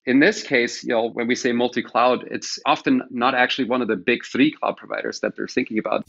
in this case, when we say multi-cloud, it's often not actually one of the big three cloud providers that they're thinking about.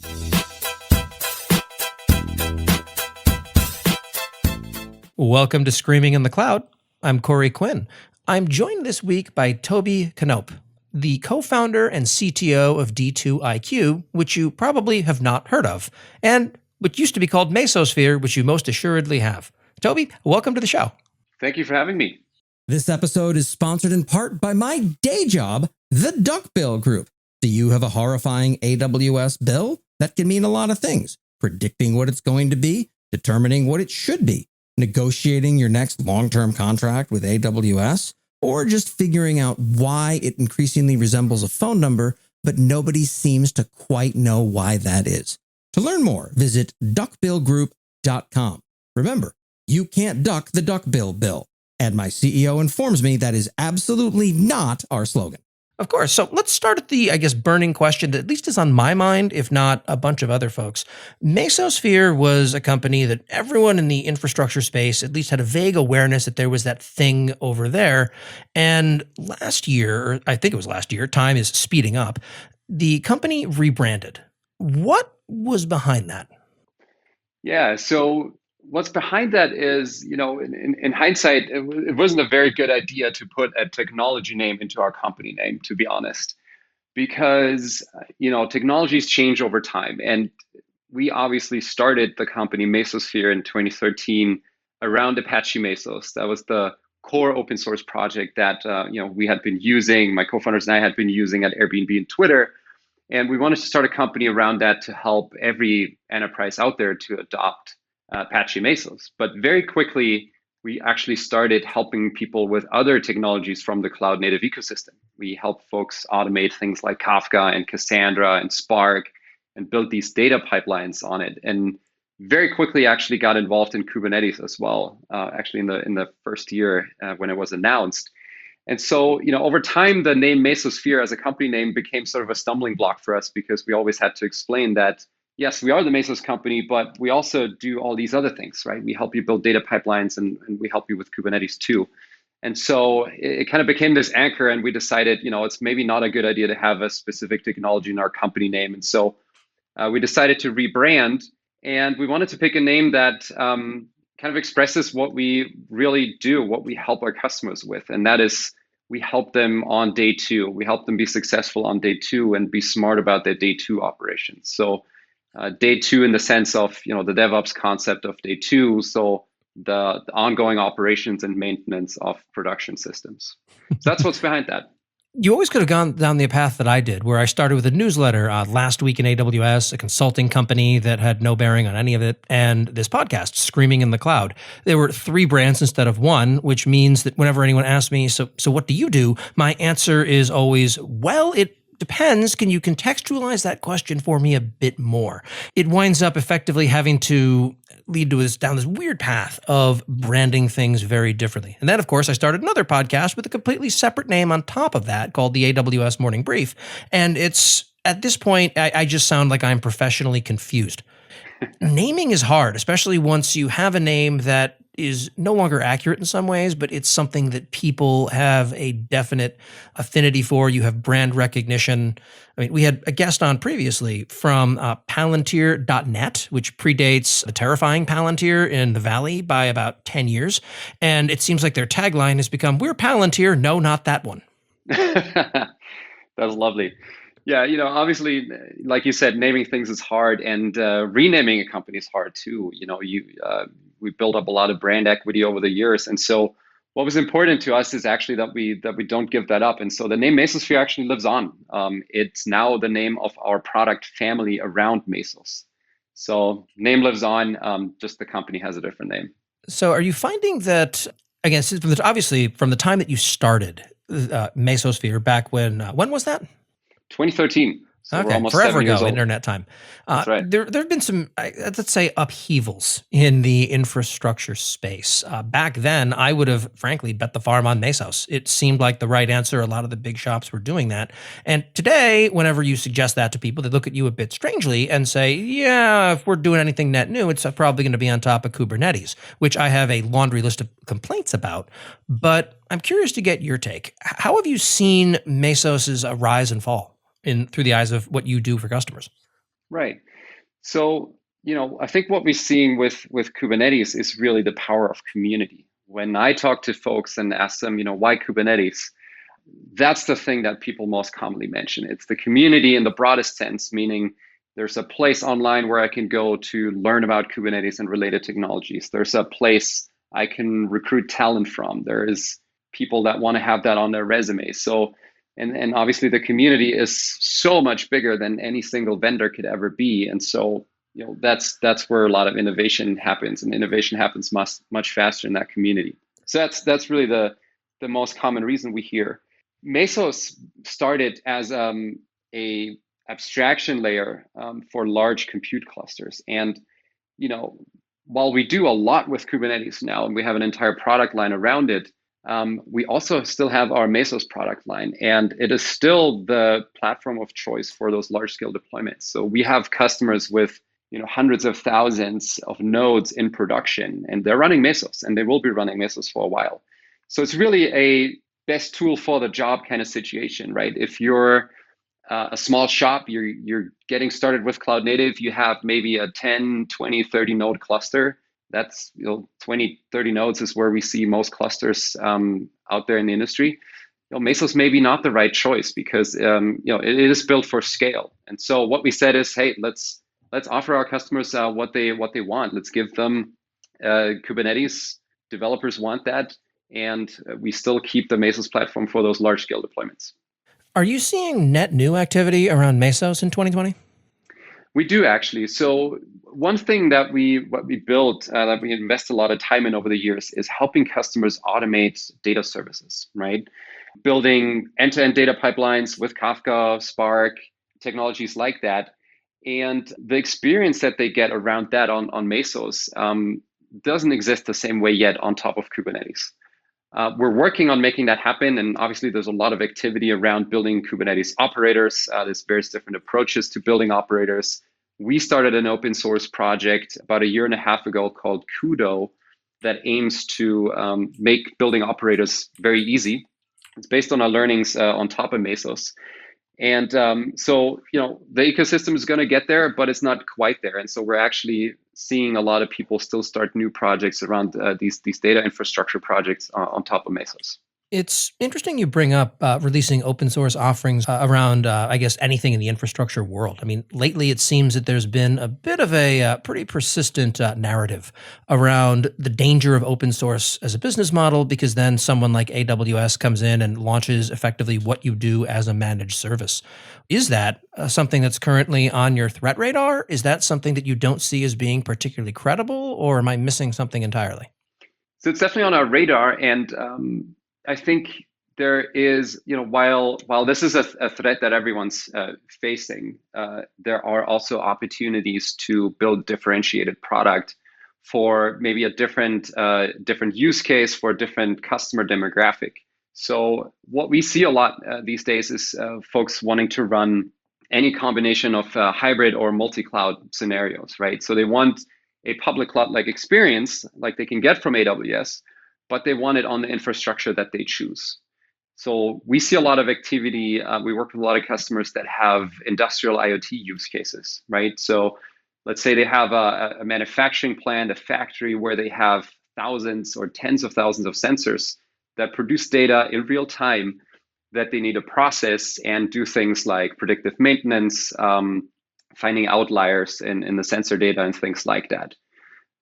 Welcome to Screaming in the Cloud. I'm Corey Quinn. I'm joined this week by Tobi Knaup, the co-founder and CTO of D2iQ, which you probably have not heard of, and which used to be called Mesosphere, which you most assuredly have. Tobi, welcome to the show. Thank you for having me. This episode is sponsored in part by my day job, the Duckbill Group. Do you have a horrifying AWS bill? That can mean a lot of things. Predicting what it's going to be, determining what it should be, negotiating your next long-term contract with AWS, or just figuring out why it increasingly resembles a phone number, but nobody seems to quite know why that is. To learn more, visit duckbillgroup.com. Remember, you can't duck the duckbill bill. And my CEO informs me that is absolutely not our slogan. Of course. So let's start at the, burning question that at least is on my mind, if not a bunch of other folks. Mesosphere was a company that everyone in the infrastructure space at least had a vague awareness that there was that thing over there. And last year, or I think it was last year, time is speeding up, the company rebranded. What was behind that? Yeah, so what's behind that is, in hindsight, it wasn't a very good idea to put a technology name into our company name, to be honest, because, technologies change over time. And we obviously started the company Mesosphere in 2013 around Apache Mesos. That was the core open source project that, we had been using, my co-founders and I had been using at Airbnb and Twitter. And we wanted to start a company around that to help every enterprise out there to adopt Apache Mesos. But very quickly, we actually started helping people with other technologies from the cloud native ecosystem. We help folks automate things like Kafka and Cassandra and Spark and build these data pipelines on it. And very quickly actually got involved in Kubernetes as well, actually in the first year when it was announced. And so, over time, the name Mesosphere as a company name became sort of a stumbling block for us because we always had to explain that, yes, we are the Mesos company, but we also do all these other things, right? We help you build data pipelines and we help you with Kubernetes too. And so it kind of became this anchor and we decided, it's maybe not a good idea to have a specific technology in our company name. And so we decided to rebrand and we wanted to pick a name that kind of expresses what we really do, what we help our customers with. And that is, we help them on day two. We help them be successful on day two and be smart about their day two operations. So day two in the sense of, the DevOps concept of day two. So the ongoing operations and maintenance of production systems. So that's what's behind that. You always could have gone down the path that I did, where I started with a newsletter last week in AWS, a consulting company that had no bearing on any of it, and this podcast, Screaming in the Cloud. There were 3 brands instead of 1, which means that whenever anyone asks me, so what do you do? My answer is always, well, it depends. Can you contextualize that question for me a bit more? It winds up effectively having to lead to down this weird path of branding things very differently. And then, of course, I started another podcast with a completely separate name on top of that called the AWS Morning Brief. And it's, at this point, I just sound like I'm professionally confused. Naming is hard, especially once you have a name that is no longer accurate in some ways, but it's something that people have a definite affinity for. You have brand recognition. I mean, we had a guest on previously from Palantir.net, which predates the terrifying Palantir in the Valley by about 10 years. And it seems like their tagline has become, "We're Palantir, no, not that one." That's lovely. Yeah, obviously, like you said, naming things is hard, and renaming a company is hard too. We built up a lot of brand equity over the years, and so what was important to us is actually that we don't give that up. And so the name Mesosphere actually lives on. It's now the name of our product family around Mesos. So name lives on. Just the company has a different name. So are you finding that, again, obviously from the time that you started Mesosphere back when was that? 2013. So we're Okay, almost forever 7 years ago, old. internet time. That's right. There have been some, let's say, upheavals in the infrastructure space. Back then, I would have, frankly, bet the farm on Mesos. It seemed like the right answer. A lot of the big shops were doing that. And today, whenever you suggest that to people, they look at you a bit strangely and say, yeah, if we're doing anything net new, it's probably going to be on top of Kubernetes, which I have a laundry list of complaints about. But I'm curious to get your take. How have you seen Mesos's rise and fall through the eyes of what you do for customers? Right. So, I think what we're seeing with Kubernetes is really the power of community. When I talk to folks and ask them, why Kubernetes, that's the thing that people most commonly mention. It's the community in the broadest sense, meaning there's a place online where I can go to learn about Kubernetes and related technologies. There's a place I can recruit talent from. There is people that want to have that on their resume. So, and obviously the community is so much bigger than any single vendor could ever be. And so, that's where a lot of innovation happens, and innovation happens much faster in that community. So that's really the most common reason we hear. Mesos started as a abstraction layer for large compute clusters. And, while we do a lot with Kubernetes now, and we have an entire product line around it, we also still have our Mesos product line, and it is still the platform of choice for those large scale deployments. So we have customers with hundreds of thousands of nodes in production, and they're running Mesos, and they will be running Mesos for a while. So it's really a best tool for the job kind of situation, right? If you're a small shop, you're getting started with cloud native, you have maybe a 10, 20, 30 node cluster. That's 20, 30 nodes is where we see most clusters out there in the industry. Mesos may be not the right choice because it is built for scale. And so what we said is, hey, let's offer our customers what they want. Let's give them Kubernetes. Developers want that, and we still keep the Mesos platform for those large scale deployments. Are you seeing net new activity around Mesos in 2020? We do actually. So one thing that we built that we invest a lot of time in over the years is helping customers automate data services, right? Building end-to-end data pipelines with Kafka, Spark, technologies like that. And the experience that they get around that on Mesos doesn't exist the same way yet on top of Kubernetes. We're working on making that happen. And obviously, there's a lot of activity around building Kubernetes operators. There's various different approaches to building operators. We started an open source project about a year and a half ago called Kudo that aims to make building operators very easy. It's based on our learnings on top of Mesos. And so, the ecosystem is going to get there, but it's not quite there. And so we're actually seeing a lot of people still start new projects around these data infrastructure projects on top of Mesos. It's interesting you bring up releasing open source offerings around, I guess, anything in the infrastructure world. I mean, lately it seems that there's been a bit of a pretty persistent narrative around the danger of open source as a business model, because then someone like AWS comes in and launches effectively what you do as a managed service. Is that something that's currently on your threat radar? Is that something that you don't see as being particularly credible, or am I missing something entirely? So it's definitely on our radar, and I think there is, while this is a threat that everyone's facing, there are also opportunities to build differentiated product for maybe a different use case for a different customer demographic. So what we see a lot these days is folks wanting to run any combination of hybrid or multi-cloud scenarios, right? So they want a public cloud-like experience like they can get from AWS, but they want it on the infrastructure that they choose. So we see a lot of activity. We work with a lot of customers that have industrial IoT use cases, right? So let's say they have a manufacturing plant, a factory where they have thousands or tens of thousands of sensors that produce data in real time that they need to process and do things like predictive maintenance, finding outliers in the sensor data and things like that.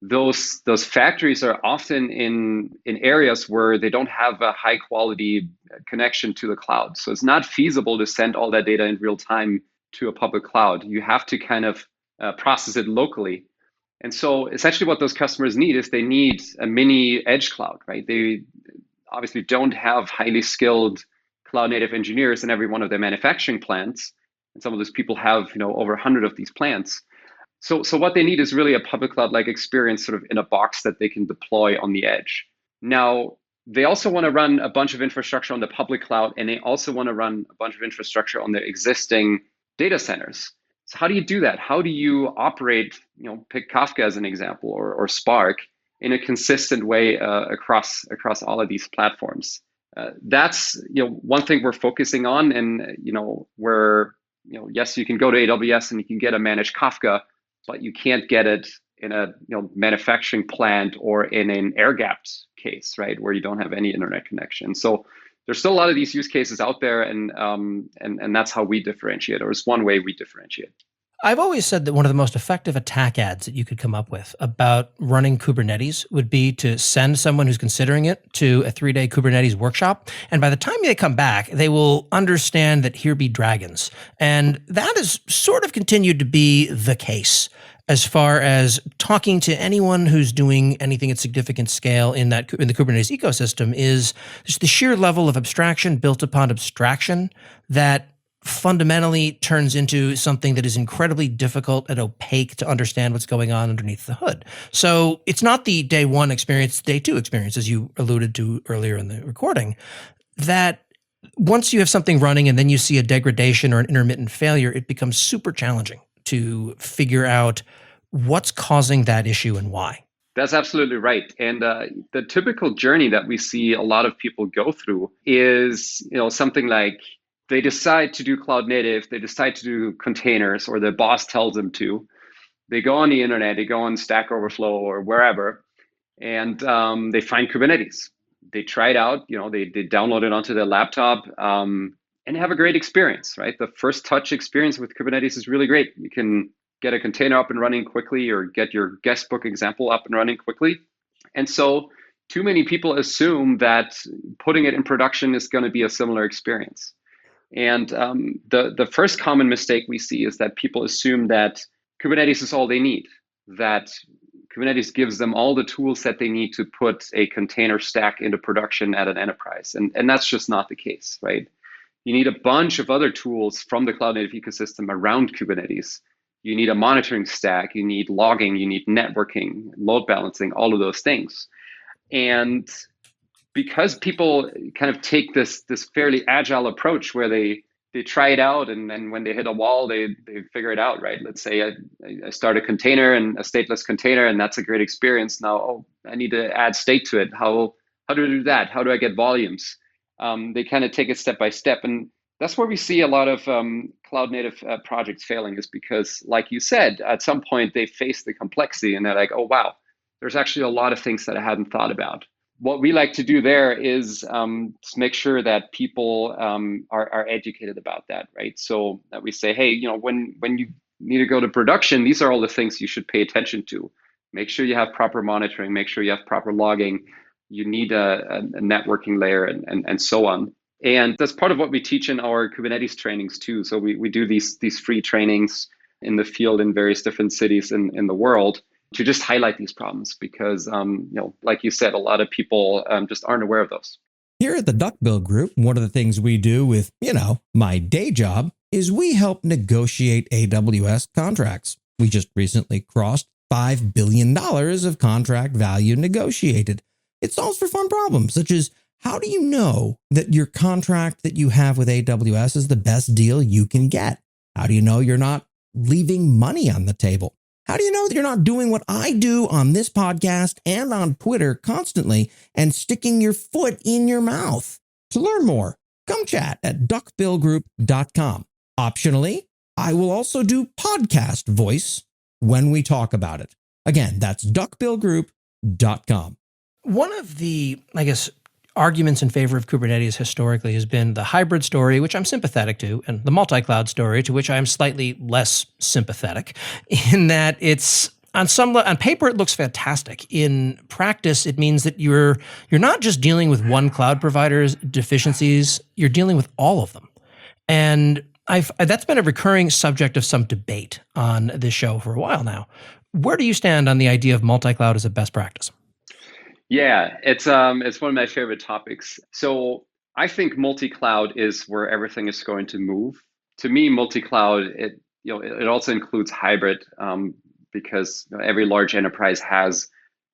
Those factories are often in areas where they don't have a high quality connection to the cloud. So it's not feasible to send all that data in real time to a public cloud. You have to kind of process it locally. And so essentially what those customers need is they need a mini edge cloud, right? They obviously don't have highly skilled cloud native engineers in every one of their manufacturing plants. And some of those people have, over 100 of these plants. So what they need is really a public cloud-like experience sort of in a box that they can deploy on the edge. Now, they also want to run a bunch of infrastructure on the public cloud, and they also want to run a bunch of infrastructure on their existing data centers. So how do you do that? How do you operate, pick Kafka as an example, or Spark, in a consistent way across all of these platforms? That's one thing we're focusing on, and where yes, you can go to AWS and you can get a managed Kafka, but you can't get it in a manufacturing plant or in an air-gapped case, right, where you don't have any internet connection. So there's still a lot of these use cases out there, and that's how we differentiate, or it's one way we differentiate. I've always said that one of the most effective attack ads that you could come up with about running Kubernetes would be to send someone who's considering it to a 3-day Kubernetes workshop. And by the time they come back, they will understand that here be dragons. And that has sort of continued to be the case as far as talking to anyone who's doing anything at significant scale in the Kubernetes ecosystem is just the sheer level of abstraction built upon abstraction that fundamentally turns into something that is incredibly difficult and opaque to understand what's going on underneath the hood. So it's not the day one experience, it's day two experience, as you alluded to earlier in the recording, that once you have something running and then you see a degradation or an intermittent failure, it becomes super challenging to figure out what's causing that issue and why. That's absolutely right. And the typical journey that we see a lot of people go through is, something like they decide to do cloud native, they decide to do containers, or their boss tells them to. They go on the internet, they go on Stack Overflow or wherever, and they find Kubernetes. They try it out, they download it onto their laptop, and have a great experience, right? The first touch experience with Kubernetes is really great. You can get a container up and running quickly, or get your guestbook example up and running quickly. And so too many people assume that putting it in production is going to be a similar experience. And the first common mistake we see is that people assume that Kubernetes is all they need, that Kubernetes gives them all the tools that they need to put a container stack into production at an enterprise. And that's just not the case, right? You need a bunch of other tools from the cloud native ecosystem around Kubernetes. You need a monitoring stack, you need logging, you need networking, load balancing, all of those things. And because people kind of take this fairly agile approach where they try it out, and then when they hit a wall, they figure it out, right? Let's say I start a container and a stateless container, and that's a great experience. Now, I need to add state to it. How do I do that? How do I get volumes? They kind of take it step by step. And that's where we see a lot of cloud native projects failing, is because, like you said, at some point they face the complexity and they're like, oh, wow, there's actually a lot of things that I hadn't thought about. What we like to do there is make sure that people are educated about that, right? So that we say, hey, when you need to go to production, these are all the things you should pay attention to. Make sure you have proper monitoring, make sure you have proper logging. You need a networking layer and so on. And that's part of what we teach in our Kubernetes trainings too. So we do these free trainings in the field in various different cities in the world to just highlight these problems, because, like you said, a lot of people just aren't aware of those. Here at the Duckbill Group, one of the things we do with, my day job is we help negotiate AWS contracts. We just recently crossed $5 billion of contract value negotiated. It solves for fun problems, such as, how do you know that your contract that you have with AWS is the best deal you can get? How do you know you're not leaving money on the table? How do you know that you're not doing what I do on this podcast and on Twitter constantly and sticking your foot in your mouth? To learn more, come chat at duckbillgroup.com. Optionally, I will also do podcast voice when we talk about it. Again, that's duckbillgroup.com. One of the, arguments in favor of Kubernetes historically has been the hybrid story, which I'm sympathetic to, and the multi-cloud story, to which I am slightly less sympathetic, in that it's on paper it looks fantastic. In practice, it means that you're not just dealing with one cloud provider's deficiencies, you're dealing with all of them. And that's been a recurring subject of some debate on this show for a while now. Where do you stand on the idea of multi-cloud as a best practice? Yeah, it's one of my favorite topics. So I think multi-cloud is where everything is going to move. to me, multi-cloud, it also includes hybrid, because every large enterprise has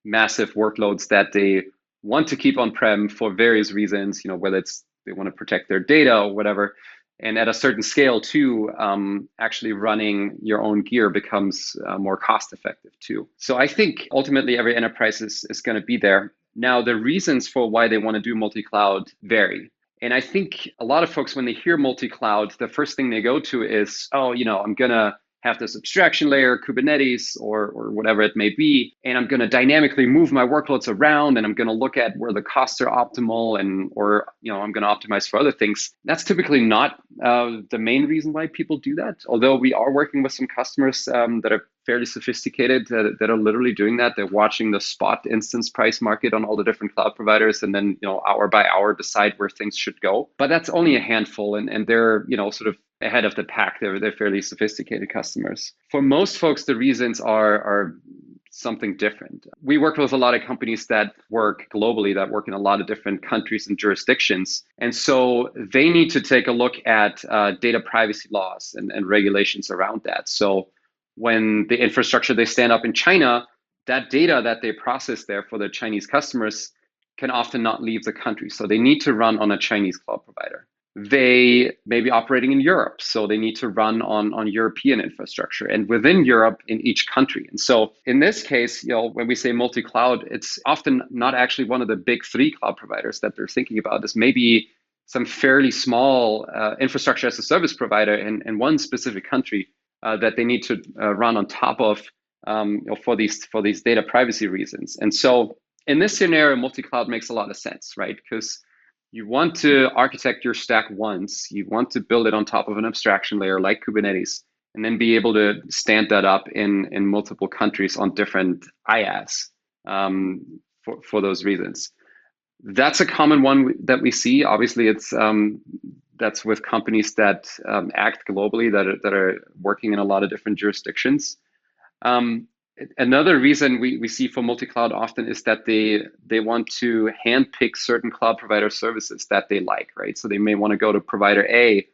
massive workloads that they want to keep on-prem for various reasons, whether it's they want to protect their data or whatever. And at a certain scale too, actually running your own gear becomes more cost effective too. So I think ultimately every enterprise is going to be there. Now, the reasons for why they want to do multi-cloud vary. And I think a lot of folks, when they hear multi-cloud, the first thing they go to is, oh, I'm going to have this abstraction layer, Kubernetes, or whatever it may be, and I'm going to dynamically move my workloads around, and I'm going to look at where the costs are optimal, or I'm going to optimize for other things. That's typically not the main reason why people do that. Although we are working with some customers that are fairly sophisticated that are literally doing that. They're watching the spot instance price market on all the different cloud providers, and then hour by hour decide where things should go. But that's only a handful, and they're sort of ahead of the pack. They're fairly sophisticated customers. For most folks, the reasons are something different. We work with a lot of companies that work globally, that work in a lot of different countries and jurisdictions. And so they need to take a look at data privacy laws and regulations around that. So when the infrastructure they stand up in China, that data that they process there for their Chinese customers can often not leave the country. So they need to run on a Chinese cloud provider. They may be operating in Europe, so they need to run on European infrastructure and within Europe in each country. And so in this case, when we say multi-cloud, it's often not actually one of the big three cloud providers that they're thinking about. It's maybe some fairly small infrastructure as a service provider in one specific country that they need to run on top of for these data privacy reasons. And so in this scenario, multi-cloud makes a lot of sense, right? Because you want to architect your stack once, you want to build it on top of an abstraction layer like Kubernetes, and then be able to stand that up in multiple countries on different IaaS for those reasons. That's a common one that we see. Obviously, that's with companies that act globally, that are working in a lot of different jurisdictions. Another reason we see for multi-cloud often is that they want to handpick certain cloud provider services that they like, right? So they may want to go to provider A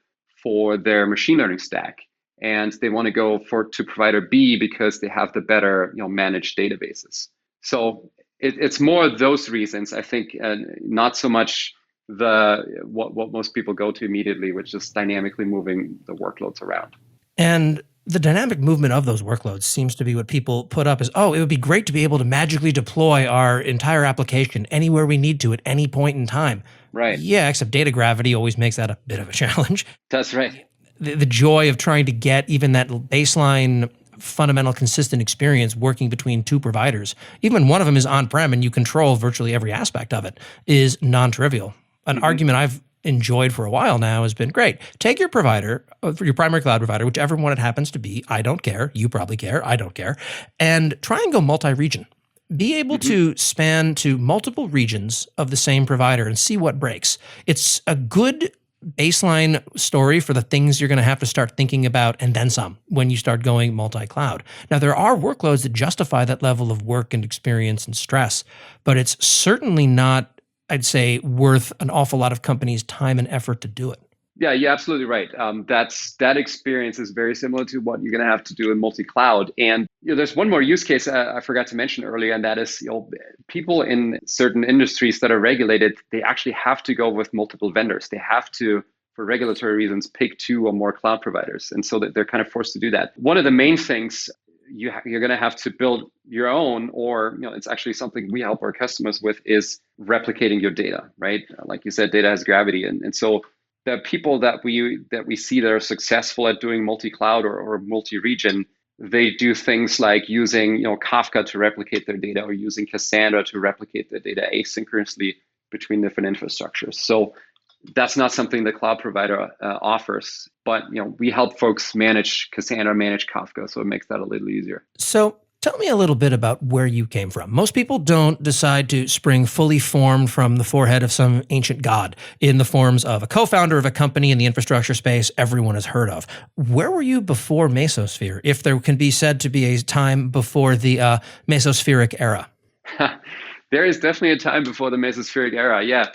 for their machine learning stack, and they want to go to provider B because they have the better managed databases. So it's more those reasons, I think, not so much what most people go to immediately, which is dynamically moving the workloads around. And the dynamic movement of those workloads seems to be what people put up as, oh, it would be great to be able to magically deploy our entire application anywhere we need to at any point in time. Right. Yeah, except data gravity always makes that a bit of a challenge. That's right. The joy of trying to get even that baseline fundamental consistent experience working between two providers, even when one of them is on-prem and you control virtually every aspect of it, is non-trivial. An argument I've enjoyed for a while now has been, great. Take your provider, your primary cloud provider, whichever one it happens to be. I don't care. You probably care. I don't care. And try and go multi-region. Be able to span to multiple regions of the same provider and see what breaks. It's a good baseline story for the things you're going to have to start thinking about and then some when you start going multi-cloud. Now, there are workloads that justify that level of work and experience and stress, but it's certainly not, I'd say, worth an awful lot of companies' time and effort to do it. Yeah, you're absolutely right. That experience is very similar to what you're going to have to do in multi-cloud. And there's one more use case I forgot to mention earlier, and that is people in certain industries that are regulated, they actually have to go with multiple vendors. They have to, for regulatory reasons, pick two or more cloud providers, and so that they're kind of forced to do that. One of the main things you're going to have to build your own, or it's actually something we help our customers with, is replicating your data, right? Like you said, data has gravity, and so the people that we see that are successful at doing multi-cloud or multi-region, they do things like using Kafka to replicate their data, or using Cassandra to replicate their data asynchronously between different infrastructures. So that's not something the cloud provider offers, but we help folks manage Cassandra, manage Kafka, so it makes that a little easier. So tell me a little bit about where you came from. Most people don't decide to spring fully formed from the forehead of some ancient god in the forms of a co-founder of a company in the infrastructure space everyone has heard of. Where were you before Mesosphere, if there can be said to be a time before the Mesospheric era? There is definitely a time before the Mesospheric era, yeah.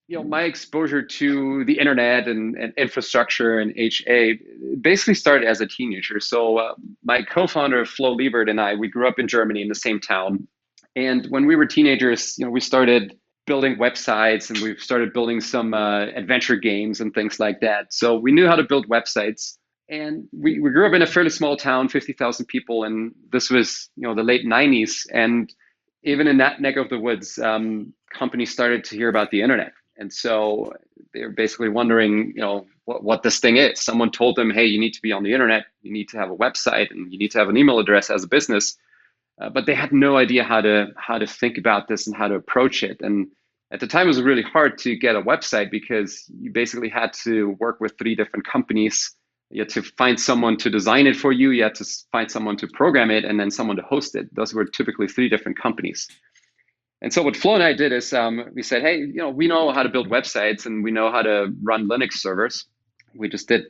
my exposure to the internet and infrastructure and HA basically started as a teenager. So my co-founder Flo Liebert and I, we grew up in Germany in the same town. And when we were teenagers, we started building websites and we started building some adventure games and things like that. So we knew how to build websites. And we grew up in a fairly small town, 50,000 people. And this was, the late 90s. And even in that neck of the woods, companies started to hear about the internet. And so they're basically wondering, what this thing is. Someone told them, hey, you need to be on the internet, you need to have a website, and you need to have an email address as a business. But they had no idea how to think about this and how to approach it. And at the time, it was really hard to get a website because you basically had to work with 3 different companies. You had to find someone to design it for you. You had to find someone to program it, and then someone to host it. Those were typically 3 different companies. And so what Flo and I did is we said, hey, we know how to build websites and we know how to run Linux servers. We just did,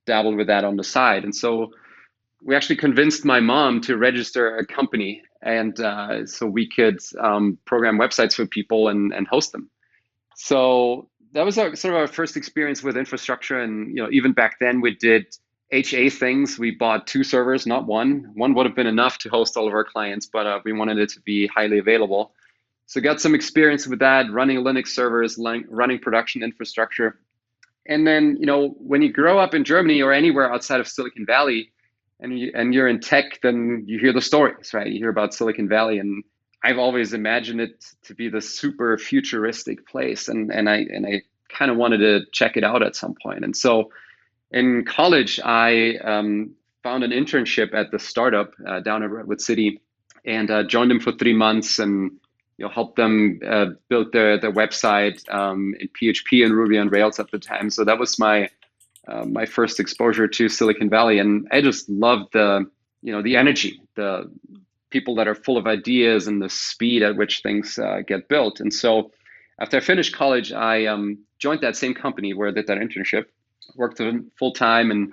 dabbled with that on the side. And so we actually convinced my mom to register a company, and so we could program websites for people and host them. So that was sort of our first experience with infrastructure. And even back then, we did HA things. We bought 2 servers, not one. One would have been enough to host all of our clients, but we wanted it to be highly available. So got some experience with that, running Linux servers, running production infrastructure. And then, when you grow up in Germany or anywhere outside of Silicon Valley and you're in tech, then you hear the stories, right? You hear about Silicon Valley. And I've always imagined it to be the super futuristic place. And I kind of wanted to check it out at some point. And so in college, I found an internship at the startup down in Redwood City and joined them for 3 months and help them build their website in PHP and Ruby on Rails at the time. So that was my first exposure to Silicon Valley, and I just loved the energy, the people that are full of ideas, and the speed at which things get built. And so after I finished college, I joined that same company where I did that internship, worked full time, and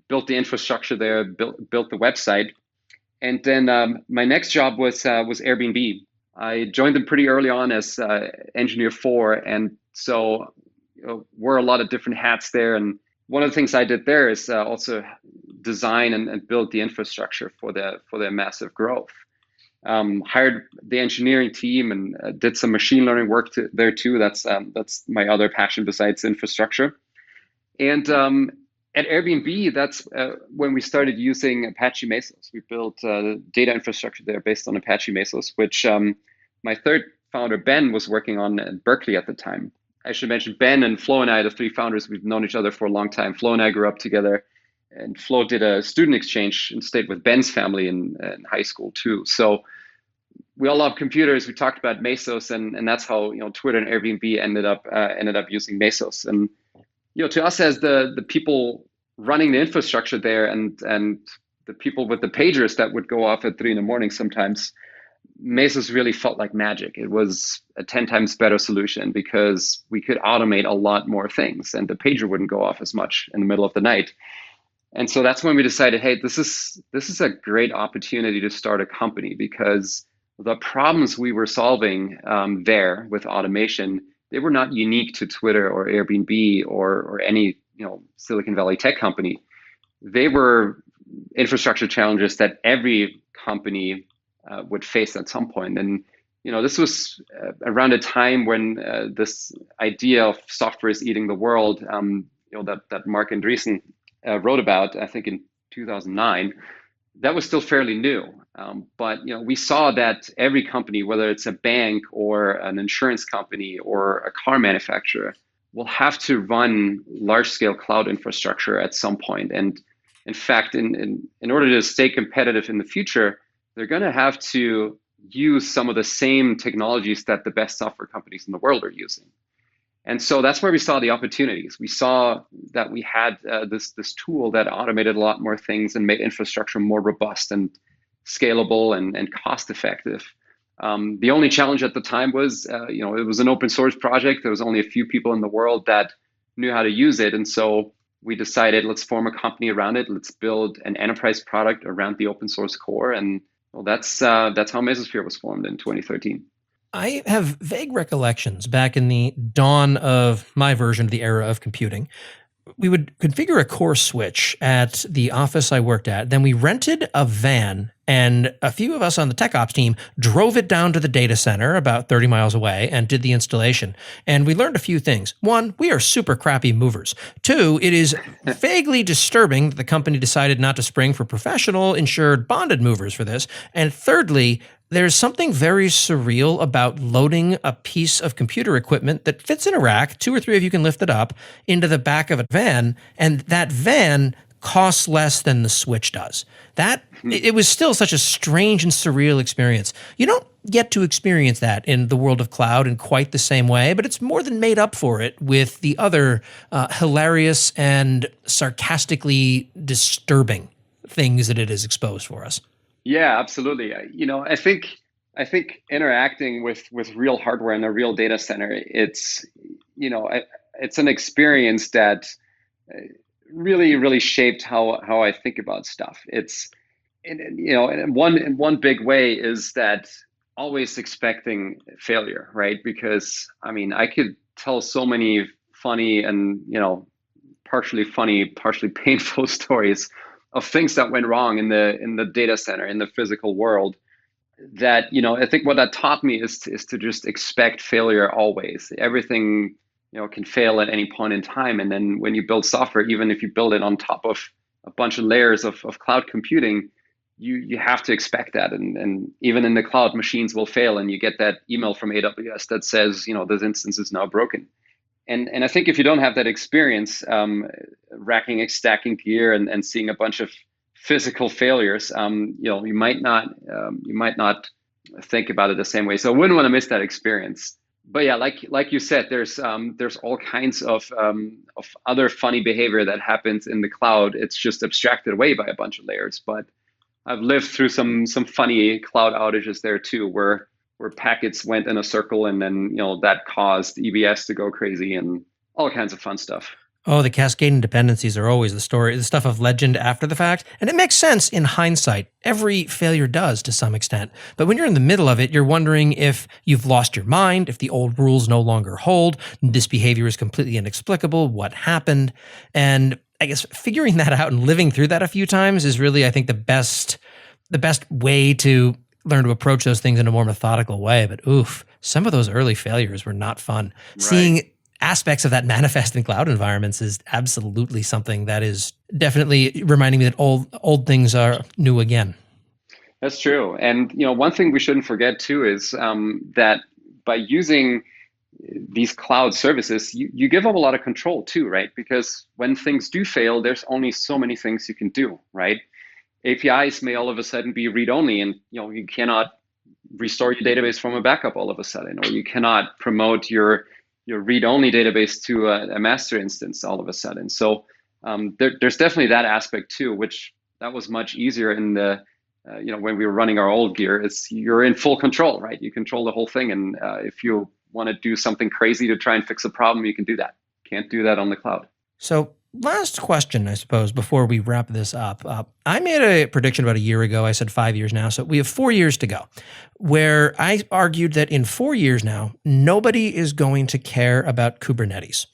built the infrastructure there, built the website. And then my next job was Airbnb. I joined them pretty early on as engineer 4, and so wore a lot of different hats there. And one of the things I did there is also design and build the infrastructure for their massive growth. Hired the engineering team and did some machine learning work there too. That's my other passion besides infrastructure. And at Airbnb, that's when we started using Apache Mesos. We built data infrastructure there based on Apache Mesos, which my third founder, Ben, was working on at Berkeley at the time. I should mention Ben and Flo and I, the 3 founders, we've known each other for a long time. Flo and I grew up together, and Flo did a student exchange and stayed with Ben's family in high school too. So we all love computers. We talked about Mesos, and that's how Twitter and Airbnb ended up using Mesos. And to us as the people running the infrastructure there and the people with the pagers that would go off at 3 a.m. sometimes, Mesos really felt like magic. It was a 10 times better solution because we could automate a lot more things and the pager wouldn't go off as much in the middle of the night. And so that's when we decided, hey, this is a great opportunity to start a company, because the problems we were solving there with automation, they were not unique to Twitter or Airbnb or any Silicon Valley tech company. They were infrastructure challenges that every company would face at some point. And this was around a time when this idea of software is eating the world, that Mark Andreessen wrote about, I think in 2009. That was still fairly new. But we saw that every company, whether it's a bank or an insurance company or a car manufacturer, will have to run large-scale cloud infrastructure at some point. And in fact, in order to stay competitive in the future, they're going to have to use some of the same technologies that the best software companies in the world are using. And so that's where we saw the opportunities. We saw that we had this tool that automated a lot more things and made infrastructure more robust and scalable and cost effective. The only challenge at the time was, it was an open source project. There was only a few people in the world that knew how to use it. And so we decided, let's form a company around it. Let's build an enterprise product around the open source core. And well, that's how Mesosphere was formed in 2013. I have vague recollections back in the dawn of my version of the era of computing. We would configure a core switch at the office I worked at. Then we rented a van, and a few of us on the tech ops team drove it down to the data center about 30 miles away and did the installation. And we learned a few things. One, we are super crappy movers. Two, it is vaguely disturbing that the company decided not to spring for professional, insured, bonded movers for this. And thirdly, there's something very surreal about loading a piece of computer equipment that fits in a rack, 2 or 3 of you can lift it up, into the back of a van, and that van costs less than the Switch does. It was still such a strange and surreal experience. You don't get to experience that in the world of cloud in quite the same way, but it's more than made up for it with the other hilarious and sarcastically disturbing things that it has exposed for us. Yeah, absolutely. I think interacting with real hardware in a real data center, it's an experience that really shaped how I think about stuff. And one big way is that always expecting failure, right? Because I could tell so many funny and partially funny, partially painful stories of things that went wrong in the data center, in the physical world, that I think what that taught me is to just expect failure always. Everything can fail at any point in time, and then when you build software, even if you build it on top of a bunch of layers of cloud computing, you have to expect that, and even in the cloud, machines will fail, and you get that email from AWS that says this instance is now broken. And I think if you don't have that experience, racking and stacking gear and seeing a bunch of physical failures, you might not think about it the same way. So I wouldn't want to miss that experience. But yeah, like you said, there's all kinds of other funny behavior that happens in the cloud. It's just abstracted away by a bunch of layers. But I've lived through some funny cloud outages there too, where packets went in a circle, and then that caused EBS to go crazy and all kinds of fun stuff. Oh, the cascading dependencies are always the stuff of legend after the fact. And it makes sense in hindsight. Every failure does to some extent. But when you're in the middle of it, you're wondering if you've lost your mind, if the old rules no longer hold, this behavior is completely inexplicable, what happened. And I guess figuring that out and living through that a few times is really, I think, the best way to learn to approach those things in a more methodical way. But oof, some of those early failures were not fun. Right. Seeing aspects of that manifest in cloud environments is absolutely something that is definitely reminding me that old things are new again. That's true. And one thing we shouldn't forget too is that by using these cloud services, you give up a lot of control too, right? Because when things do fail, there's only so many things you can do, right? APIs may all of a sudden be read-only, and you cannot restore your database from a backup all of a sudden, or you cannot promote your read-only database to a master instance all of a sudden. So there's definitely that aspect too, which that was much easier in the when we were running our old gear. You're in full control, right? You control the whole thing, and if you want to do something crazy to try and fix a problem, you can do that. Can't do that on the cloud. So last question, I suppose, before we wrap this up. I made a prediction about a year ago. I said 5 years now. So we have 4 years to go, where I argued that in 4 years now, nobody is going to care about Kubernetes.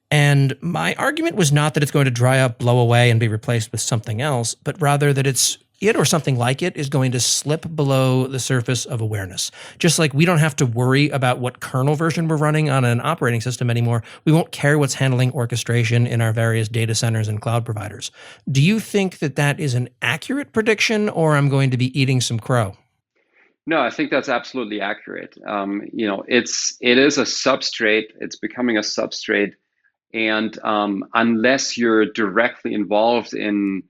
And my argument was not that it's going to dry up, blow away, and be replaced with something else, but rather that it or something like it is going to slip below the surface of awareness. Just like we don't have to worry about what kernel version we're running on an operating system anymore, we won't care what's handling orchestration in our various data centers and cloud providers. Do you think that is an accurate prediction, or I'm going to be eating some crow? No, I think that's absolutely accurate. It is a substrate. It's becoming a substrate, and unless you're directly involved in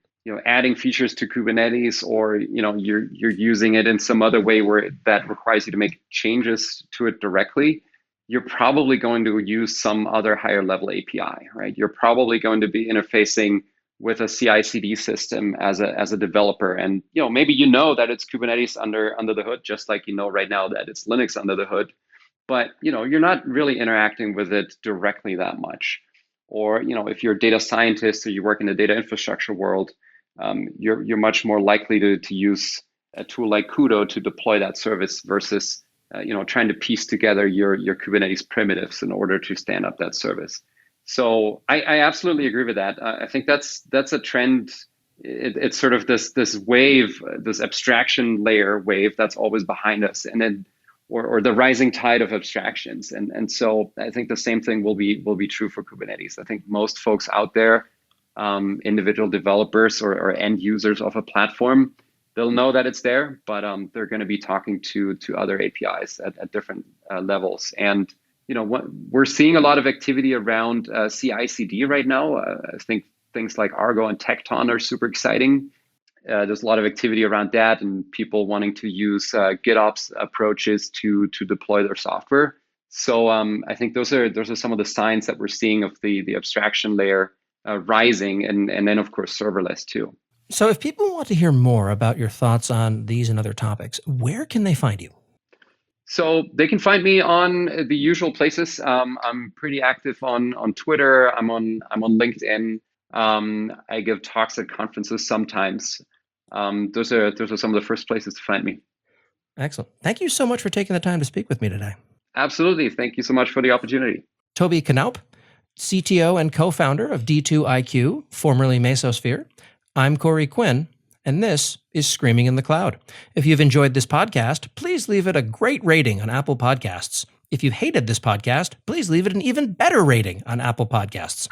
adding features to Kubernetes, or you're using it in some other way where that requires you to make changes to it directly, you're probably going to use some other higher level API, right? You're probably going to be interfacing with a CI/CD system as a developer, and maybe that it's Kubernetes under the hood, just like right now that it's Linux under the hood, but you're not really interacting with it directly that much. Or if you're a data scientist or you work in the data infrastructure world, you're much more likely to use a tool like Kudo to deploy that service versus trying to piece together your Kubernetes primitives in order to stand up that service. So I absolutely agree with that. I think that's a trend. It's sort of this wave, this abstraction layer wave that's always behind us, and then or the rising tide of abstractions. And so I think the same thing will be true for Kubernetes. I think most folks out there, individual developers or end users of a platform, they'll know that it's there, but they're going to be talking to other APIs at different levels. And we're seeing a lot of activity around CI/CD right now. I think things like Argo and Tecton are super exciting. There's a lot of activity around that, and people wanting to use GitOps approaches to deploy their software. So I think those are some of the signs that we're seeing of the abstraction layer rising, and then of course serverless too. So if people want to hear more about your thoughts on these and other topics, where can they find you? So they can find me on the usual places. I'm pretty active on Twitter. I'm on LinkedIn. I give talks at conferences sometimes. Those are some of the first places to find me. Excellent. Thank you so much for taking the time to speak with me today. Absolutely. Thank you so much for the opportunity. Tobi Knaup, CTO and co-founder of D2iQ, formerly Mesosphere. I'm Corey Quinn, and this is Screaming in the Cloud. If you've enjoyed this podcast, please leave it a great rating on Apple Podcasts. If you hated this podcast, please leave it an even better rating on Apple Podcasts.